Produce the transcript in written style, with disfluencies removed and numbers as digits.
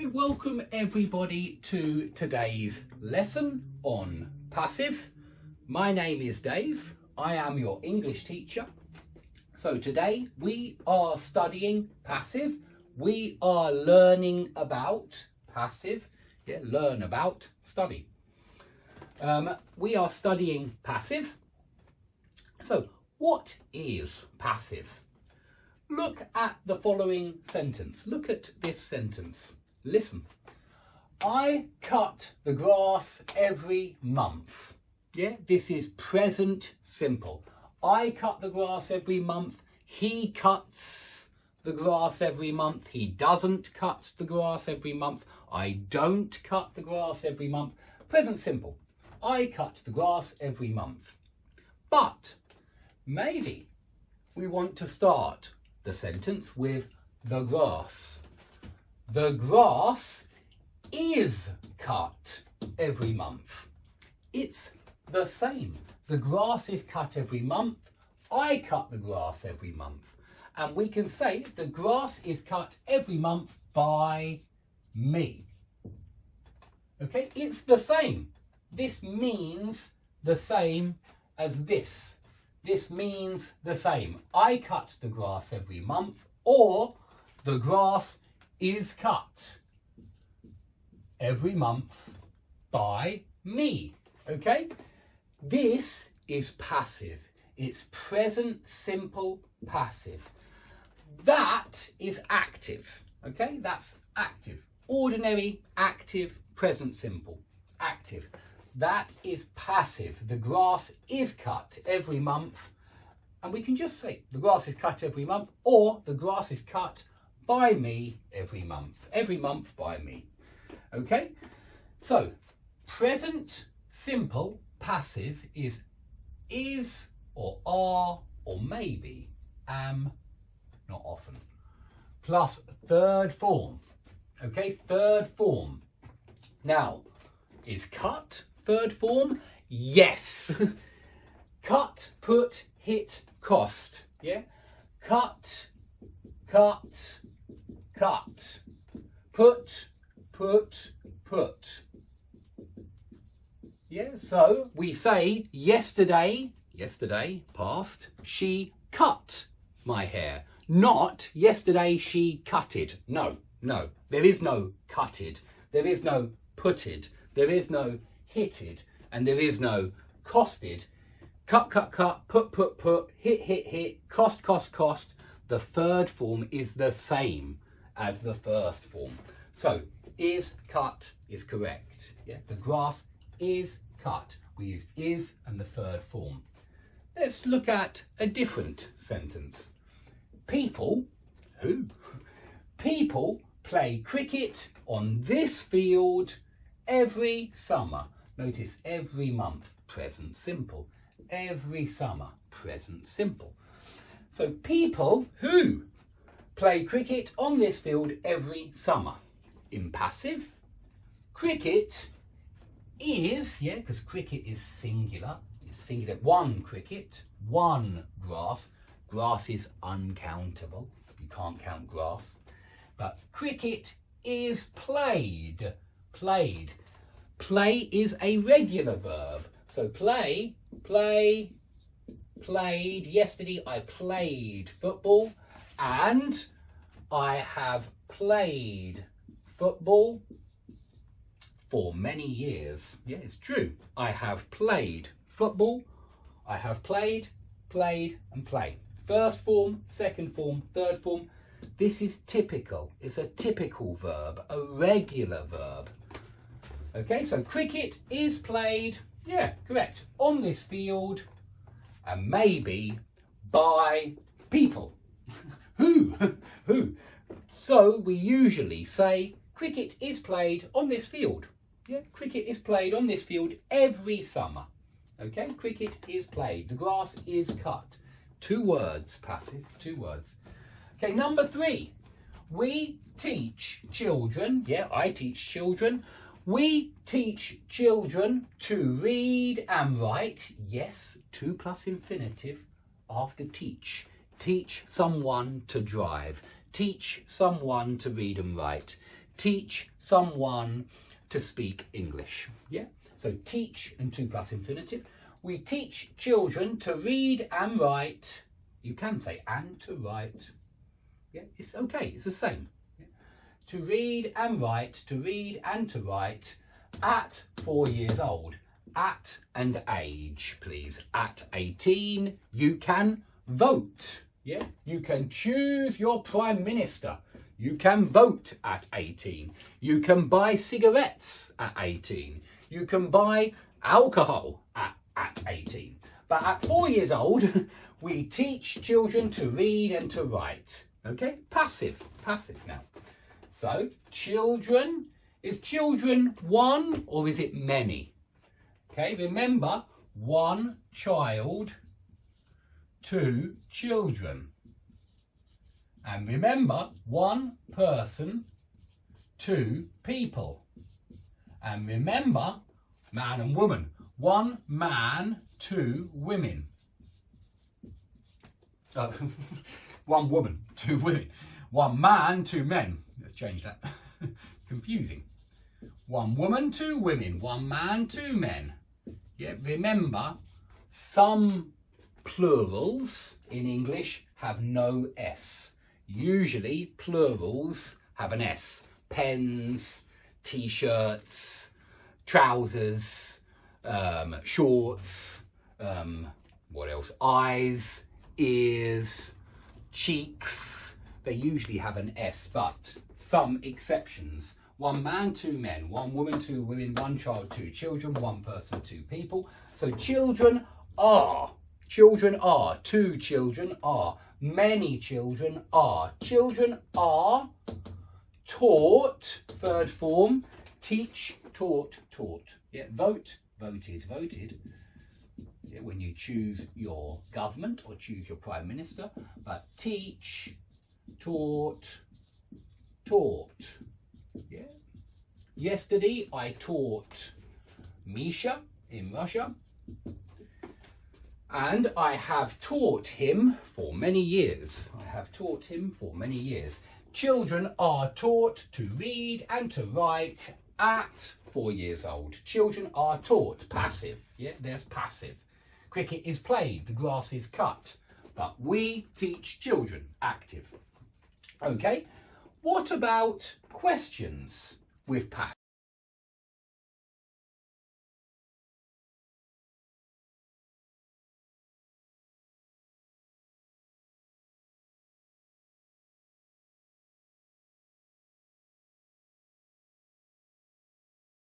Welcome everybody to today's lesson on passive. My name is Dave. I am your English teacher. So today we are studying passive. We are learning about passive. Learn about, study. We are studying passive. So what is passive? Look at the following sentence. Look at this sentence. Listen. I cut the grass every month. This is present simple. I cut the grass every month. He cuts the grass every month. He doesn't cut the grass every month. I don't cut the grass every month. Present simple. I cut the grass every month. But maybe we want to start the sentence with the grass. The grass is cut every month. It's the same. The grass is cut every month. I cut the grass every month. And we can say the grass is cut every month by me. Okay, it's the same. This means the same as this. This means the same. I cut the grass every month, or the grass is cut every month by me. Okay? This is passive. It's present simple passive. That is active. Okay? That's active. Ordinary, active, present simple. Active. That is passive. The grass is cut every month. And we can just say the grass is cut every month, or the grass is cut by me every month. Every month by me. Okay? So, present simple passive is or are or maybe, am, not often. Plus third form. Okay? Third form. Now, is cut third form? Yes. Cut, put, hit, cost. Yeah? Cut, cut, cut. Put, put, put. Yeah, so we say yesterday, past, she cut my hair. Not yesterday she cutted. No, there is no cutted. There is no putted. There is no hitted. And there is no costed. Cut, cut, cut, put, hit, cost, cost, cost. The third form is the same as the first form. So, is cut is correct. Yeah, the grass is cut. We use is and the third form. Let's look at a different sentence. People, who? People play cricket on this field every summer. Notice every month, present simple. Every summer, present simple. So people who play cricket on this field every summer. In passive, cricket is, because cricket is singular. It's singular. One cricket, one grass. Grass is uncountable. You can't count grass. But cricket is played. Played. Play is a regular verb. So play, played. Yesterday I played football, and I have played football for many years. Yeah, it's true. I have played football. I have played, and play. First form, second form, third form. This is typical. It's a typical verb, a regular verb. Okay, so cricket is played, yeah, correct, on this field, and maybe by people. Who? So we usually say cricket is played on this field. Yeah, cricket is played on this field every summer. Okay, cricket is played. The grass is cut. 2 words, passive, 2 words. Okay, number 3. We teach children, I teach children. We teach children to read and write. Yes, 2 plus infinitive after teach. Teach someone to drive. Teach someone to read and write. Teach someone to speak English. Yeah. So teach and 2 plus infinitive. We teach children to read and write. You can say and to write. Yeah, it's okay. It's the same. Yeah. To read and write. To read and to write at 4 years old. At and age, please. At 18, you can vote. Yeah, you can choose your prime minister. You can vote at 18. You can buy cigarettes at 18. You can buy alcohol at 18. But at 4 years old, we teach children to read and to write. Okay, passive now. So children, is children one or is it many? Okay, remember, 1 child, 2 children. And remember, 1 person, 2 people. And remember, man and woman. 1 man, 2 women. 1 woman, 2 women. 1 man, 2 men. Let's change that. Confusing. 1 woman, 2 women. 1 man, 2 men. Yeah, remember, some plurals in English have no S. Usually plurals have an S. Pens, t-shirts, trousers, shorts, what else? Eyes, ears, cheeks. They usually have an S, but some exceptions. 1 man, 2 men, 1 woman, 2 women, 1 child, 2 children, 1 person, 2 people. So children are, 2 children are, many children are. Children are taught, 3rd form, teach, taught, taught. Yeah, vote, voted, voted. Yeah, when you choose your government or choose your prime minister. But teach, taught, taught. Yeah. Yesterday I taught Misha in Russia, and I have taught him for many years. Children are taught to read and to write at 4 years old. Children are taught, passive. Yeah, there's passive. Cricket is played, the grass is cut. But we teach children, active. Okay, what about questions with passive?